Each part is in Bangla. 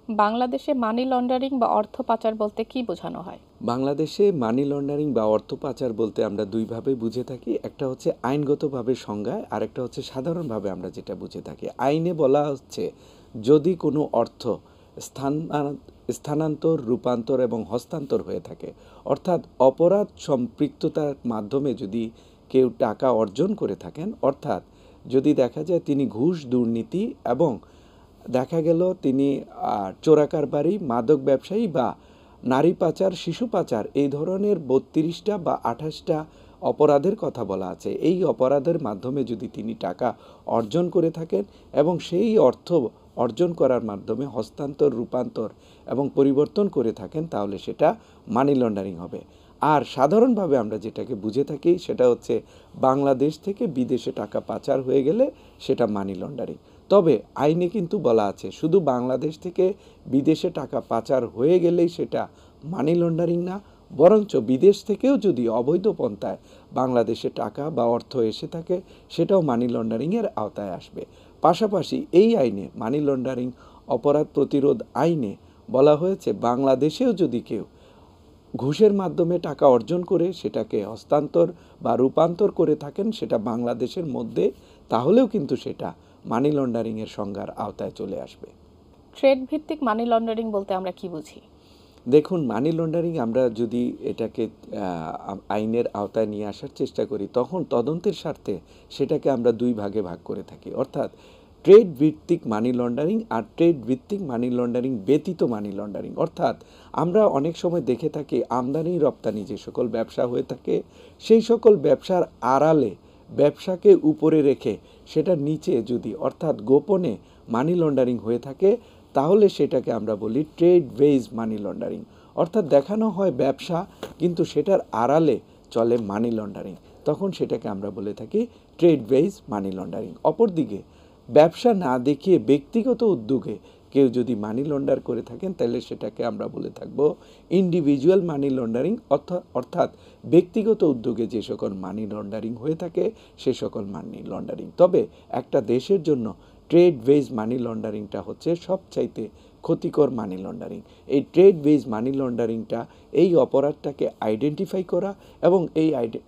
বাংলাদেশে মানি লন্ডারিং বা অর্থ পাচার বলতে কি বোঝানো হয়? বাংলাদেশে মানি লন্ডারিং বা অর্থ পাচার বলতে আমরা দুইভাবে বুঝে থাকি। একটা হচ্ছে আইনগতভাবে সংজ্ঞায়, আরেকটা হচ্ছে সাধারণভাবে আমরা যেটা বুঝে থাকি। আইনে বলা হচ্ছে যদি কোনো অর্থ স্থানান্তর, রূপান্তর এবং হস্তান্তর হয়ে থাকে, অর্থাৎ অপরাধ সম্পৃক্ততার মাধ্যমে যদি কেউ টাকা অর্জন করে থাকেন, অর্থাৎ যদি দেখা যায় তিনি ঘুষ, দুর্নীতি এবং দেখা গেল তিনি চোরাকারবারি, মাদক ব্যবসায়ী বা নারী পাচার, শিশু পাচার, এই ধরনের ৩২টা বা ২৮টা অপরাধের কথা বলা আছে। এই অপরাধের মাধ্যমে যদি তিনি টাকা অর্জন করে থাকেন এবং সেই অর্থ অর্জন করার মাধ্যমে হস্তান্তর, রূপান্তর এবং পরিবর্তন করে থাকেন, তাহলে সেটা মানি লন্ডারিং হবে। আর সাধারণভাবে আমরা যেটাকে বুঝে থাকি সেটা হচ্ছে বাংলাদেশ থেকে বিদেশে টাকা পাচার হয়ে গেলে সেটা মানি লন্ডারিং। তবে আইনে কিন্তু বলা আছে শুধু বাংলাদেশ থেকে বিদেশে টাকা পাচার হয়ে গেলেই সেটা মানি লন্ডারিং না, বরঞ্চ বিদেশ থেকেও যদি অবৈধ পন্থায় বাংলাদেশে টাকা বা অর্থ এসে থাকে সেটাও মানি লন্ডারিংয়ের আওতায় আসবে। পাশাপাশি এই আইনে মানি লন্ডারিং অপরাধ প্রতিরোধ আইনে বলা হয়েছে বাংলাদেশেও যদি কেউ ঘুষের মাধ্যমে টাকা অর্জন করে সেটাকে হস্তান্তর বা রূপান্তর করে থাকেন সেটা বাংলাদেশের মধ্যে, তাহলেও কিন্তু সেটা মানি লন্ডারিংয়ের সংজ্ঞার আওতায় চলে আসবে। ট্রেড ভিত্তিক মানি লন্ডারিং বলতে আমরা কি বুঝি? দেখুন, মানি লন্ডারিং আমরা যদি এটাকে আইনের আওতায় নিয়ে আসার চেষ্টা করি, তখন তদন্তের স্বার্থে সেটাকে আমরা দুই ভাগে ভাগ করে থাকি। অর্থাৎ ট্রেড ভিত্তিক মানি লন্ডারিং আর ট্রেড ভিত্তিক মানি লন্ডারিং ব্যতীত মানি লন্ডারিং। অর্থাৎ আমরা অনেক সময় দেখে থাকি আমদানি রপ্তানি যে সকল ব্যবসা হয়ে থাকে সেই সকল ব্যবসার আড়ালে ব্যবসাকে উপরে রেখে সেটা নিচে যদি অর্থাৎ গোপনে মানি লন্ডারিং হয়ে থাকে, তাহলে সেটাকে আমরা বলি ট্রেড বেজ মানি লন্ডারিং। অর্থাৎ দেখানো হয় ব্যবসা কিন্তু সেটার আড়ালে চলে মানি লন্ডারিং, তখন সেটাকে আমরা বলে থাকি ট্রেড বেজ মানি লন্ডারিং। অপরদিকে ব্যবসা না দেখিয়ে ব্যক্তিগত উদ্যোগে কেউ যদি মানি লন্ডার করে থাকেন তাহলে সেটাকে আমরা বলে থাকব ইন্ডিভিজুয়াল মানি লন্ডারিং, অর্থাৎ ব্যক্তিগত উদ্যোগে যে সকল মানি লন্ডারিং হয়ে থাকে সে সকল মানি লন্ডারিং। তবে একটা দেশের জন্য ট্রেড বেজ মানি লন্ডারিংটা হচ্ছে সবচাইতে ক্ষতিকর মানি লন্ডারিং। এই ট্রেড বেজ মানি লন্ডারিংটা এই অপরাধটাকে আইডেন্টিফাই করা এবং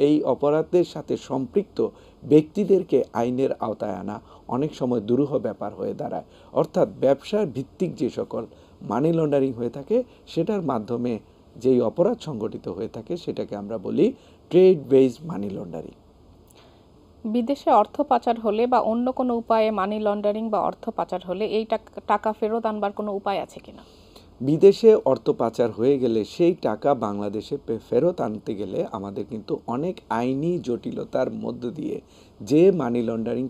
এই অপরাধের সাথে সম্পৃক্ত ব্যক্তিদেরকে আইনের আওতায় আনা অনেক সময় দুরূহ ব্যাপার হয়ে দাঁড়ায়। অর্থাৎ ব্যবসার ভিত্তিক যে সকল মানি লন্ডারিং হয়ে থাকে সেটার মাধ্যমে যেই অপরাধ সংগঠিত হয়ে থাকে সেটাকে আমরা বলি ট্রেড বেজ মানি লন্ডারিং। বিদেশে অর্থ পাচার হলে বা অন্য কোনো উপায়ে মানি লন্ডারিং বা অর্থ পাচার হলে এই টাকা ফেরত আনবার কোনো উপায় আছে কিনা? বিদেশে অর্থ পাচার হয়ে গেলে সেই টাকা বাংলাদেশে ফেরত আনতে গেলে আমাদের কিন্তু অনেক আইনি জটিলতার মধ্য দিয়ে যে মানি লন্ডারিং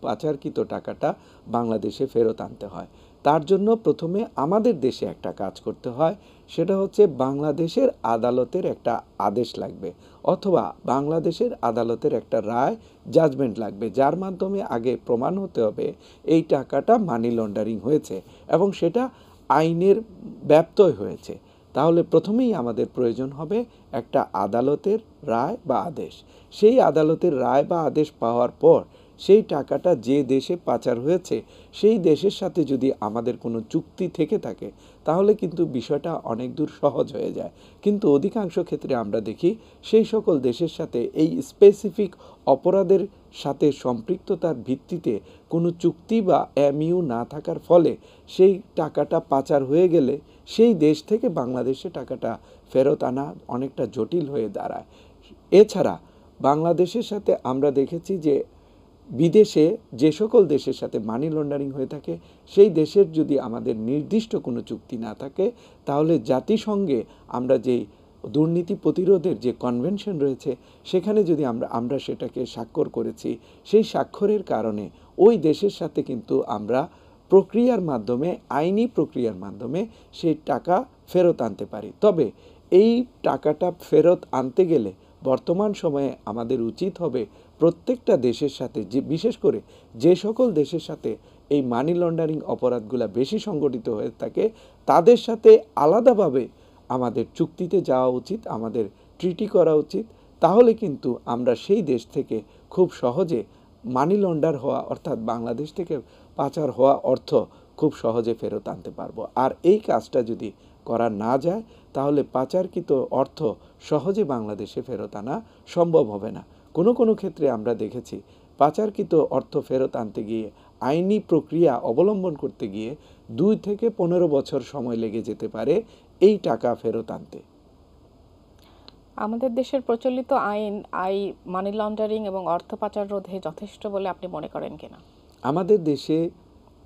পাচারকৃত টাকাটা বাংলাদেশে ফেরত আনতে হয়, তার জন্য প্রথমে আমাদের দেশে একটা কাজ করতে হয়। সেটা হচ্ছে বাংলাদেশের আদালতের একটা আদেশ লাগবে অথবা বাংলাদেশের আদালতের একটা রায়, জাজমেন্ট লাগবে, যার মাধ্যমে আগে প্রমাণ হতে হবে এই টাকাটা মানি লন্ডারিং হয়েছে এবং সেটা আইনের ব্যত্যয় হয়েছে। তাহলে প্রথমেই আমাদের প্রয়োজন হবে একটা আদালতের রায় বা আদেশ। সেই আদালতের রায় বা আদেশ পাওয়ার পর সেই টাকাটা যে দেশে পাচার হয়েছে সেই দেশের সাথে যদি আমাদের কোনো চুক্তি থেকে থাকে তাহলে কিন্তু বিষয়টা অনেক দূর সহজ হয়ে যায়। কিন্তু অধিকাংশ ক্ষেত্রে আমরা দেখি সেই সকল দেশের সাথে এই স্পেসিফিক অপরাধের সাথে সম্পৃক্ততার ভিত্তিতে কোনো চুক্তি বা এমইউ না থাকার ফলে সেই টাকাটা পাচার হয়ে গেলে সেই দেশ থেকে বাংলাদেশে টাকাটা ফেরত আনা অনেকটা জটিল হয়ে দাঁড়ায়। এছাড়া বাংলাদেশের সাথে আমরা দেখেছি যে বিদেশে যে সকল দেশের সাথে মানি লন্ডারিং হয়ে থাকে সেই দেশের যদি আমাদের নির্দিষ্ট কোনো চুক্তি না থাকে তাহলে জাতিসংঘে আমরা যেই দুর্নীতি প্রতিরোধের যে কনভেনশন রয়েছে সেখানে যদি আমরা সেটাকে স্বাক্ষর করেছি, সেই স্বাক্ষরের কারণে ওই দেশের সাথে কিন্তু আমরা প্রক্রিয়ার মাধ্যমে, আইনি প্রক্রিয়ার মাধ্যমে সেই টাকা ফেরত আনতে পারি। তবে এই টাকাটা ফেরত আনতে গেলে বর্তমান সময়ে আমাদের উচিত হবে প্রত্যেকটা দেশের সাথে, যে বিশেষ করে যে সকল দেশের সাথে এই মানি লন্ডারিং অপরাধগুলো বেশি সংগঠিত হয়ে থাকে তাদের সাথে আলাদাভাবে আমাদের চুক্তিতে যাওয়া উচিত, আমাদের ট্রিটি করা উচিত। তাহলে কিন্তু আমরা সেই দেশ থেকে খুব সহজে মানি লন্ডার হওয়া অর্থাৎ বাংলাদেশ থেকে পাচার হওয়া অর্থ খুব সহজে ফেরত আনতে পারবো। আর এই কাজটা যদি করা না যায় তাহলে পাচারকৃত অর্থ সহজে বাংলাদেশে ফেরত আনা সম্ভব হবে না। কোনো কোনো ক্ষেত্রে আমরা দেখেছি পাচারকৃত অর্থ ফেরত আনতে গিয়ে আইনি প্রক্রিয়া অবলম্বন করতে গিয়ে 2 থেকে 15 বছর সময় লেগে যেতে পারে এই টাকা ফেরত আনতে। আমাদের দেশের প্রচলিত মানি লন্ডারিং এবং অর্থ পাচার রোধে যথেষ্ট বলে আপনি মনে করেন কিনা? আমাদের দেশে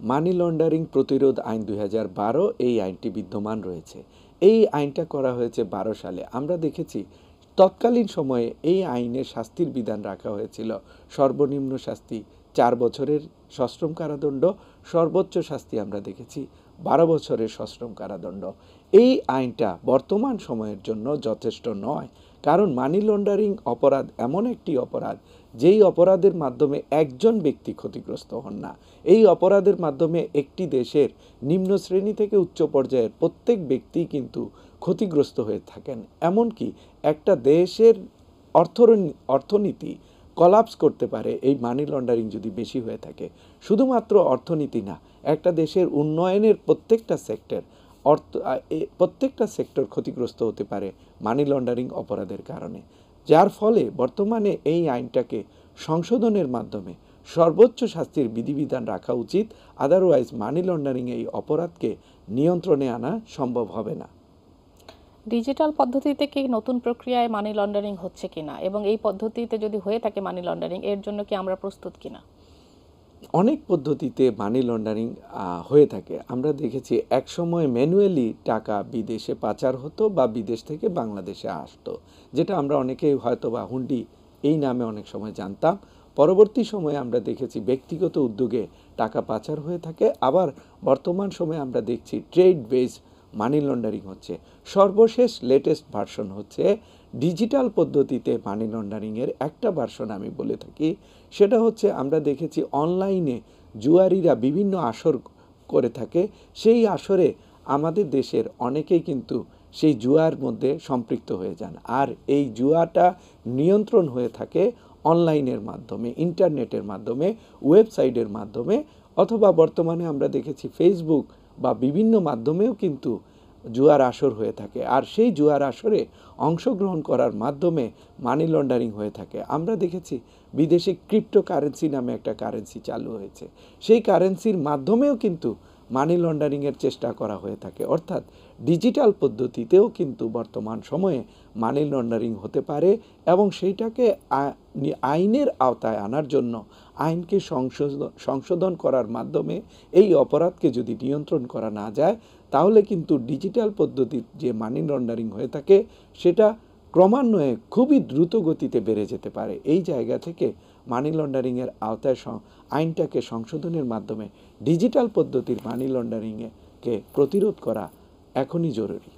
মানি লন্ডারিং প্রতিরোধ আইন 2012 এই আইনটি বিদ্যমান রয়েছে। এই আইনটা করা হয়েছে 12 সালে। আমরা দেখেছি তৎকালীন সময়ে এই আইনের শাস্তির বিধান রাখা হয়েছিল সর্বনিম্ন শাস্তি 4 বছরের সশ্রম কারাদণ্ড, সর্বোচ্চ শাস্তি আমরা দেখেছি 12 বছরের সশ্রম কারাদণ্ড। এই আইনটা বর্তমান সময়ের জন্য যথেষ্ট নয়, কারণ মানি লন্ডারিং অপরাধ এমন একটি অপরাধ যেই অপরাধের মাধ্যমে একজন ব্যক্তি ক্ষতিগ্রস্ত হন না। এই অপরাধের মাধ্যমে একটি দেশের নিম্ন শ্রেণী থেকে উচ্চ পর্যায়ের প্রত্যেক ব্যক্তি কিন্তু ক্ষতিগ্রস্ত হয়ে থাকেন। এমনকি একটা দেশের অর্থনীতি কলাপস করতে পারে এই মানি লন্ডারিং যদি বেশি হয়ে থাকে। শুধুমাত্র অর্থনীতি না, একটা দেশের উন্নয়নের প্রত্যেকটা সেক্টর ক্ষতিগ্রস্ত হতে পারে মানি লন্ডারিং অপরাধের কারণে। যার ফলে বর্তমানে এই আইনটাকে সংশোধনের মাধ্যমে সর্বোচ্চ শাস্তির বিধিবিধান রাখা উচিত। আদারওয়াইজ মানি লন্ডারিং এই অপরাধকে নিয়ন্ত্রণে আনা সম্ভব হবে না। ডিজিটাল পদ্ধতিতে কি নতুন প্রক্রিয়ায় মানি লন্ডারিং হচ্ছে কিনা, এবং এই পদ্ধতিতে যদি হয়ে থাকে মানি লন্ডারিং, এর জন্য কি আমরা প্রস্তুত কিনা? অনেক পদ্ধতিতে মানি লন্ডারিং হয়ে থাকে। আমরা দেখেছি একসময় ম্যানুয়ালি টাকা বিদেশে পাচার হতো বা বিদেশ থেকে বাংলাদেশে আসতো, যেটা আমরা অনেকেই হয়তো বা হুন্ডি এই নামে অনেক সময় জানতাম। পরবর্তী সময়ে আমরা দেখেছি ব্যক্তিগত উদ্যোগে টাকা পাচার হয়ে থাকে। আবার বর্তমান সময়ে আমরা দেখছি ট্রেড বেস মানি লন্ডারিং হচ্ছে। সর্বশেষ লেটেস্ট ভার্সন হচ্ছে ডিজিটাল পদ্ধতিতে মানি লন্ডারিংয়ের একটা ভার্সন আমি বলে থাকি। সেটা হচ্ছে আমরা দেখেছি অনলাইনে জুয়ারিরা বিভিন্ন আসর করে থাকে। সেই আসরে আমাদের দেশের অনেকেই কিন্তু সেই জুয়ার মধ্যে সম্পৃক্ত হয়ে যান। আর এই জুয়াটা নিয়ন্ত্রণ হয়ে থাকে অনলাইনের মাধ্যমে, ইন্টারনেটের মাধ্যমে, ওয়েবসাইটের মাধ্যমে, অথবা বর্তমানে আমরা দেখেছি ফেসবুক বা বিভিন্ন মাধ্যমেও কিন্তু জুয়ার আসর হয়ে থাকে। আর সেই জুয়ার আসরে অংশগ্রহণ করার মাধ্যমে মানি লন্ডারিং হয়ে থাকে। আমরা দেখেছি বিদেশে ক্রিপ্টোকারেন্সি নামে একটা কারেন্সি চালু হয়েছে। সেই কারেন্সির মাধ্যমেও কিন্তু মানি লন্ডারিংয়ের চেষ্টা করা হয়ে থাকে। অর্থাৎ ডিজিটাল পদ্ধতিতেও কিন্তু বর্তমান সময়ে মানি লন্ডারিং হতে পারে, এবং সেইটাকে আইনের আওতায় আনার জন্য আইনকে সংশোধন করার মাধ্যমে এই অপরাধকে যদি নিয়ন্ত্রণ করা না যায়, তাহলে কিন্তু ডিজিটাল পদ্ধতির যে মানি লন্ডারিং হয়ে থাকে সেটা ক্রমান্বয়ে খুবই দ্রুত গতিতে বেড়ে যেতে পারে। এই জায়গা থেকে মানি লন্ডারিংয়ের আওতায় আইনটাকে সংশোধনের মাধ্যমে ডিজিটাল পদ্ধতির মানি লন্ডারিংকে প্রতিরোধ করা এখনই জরুরি।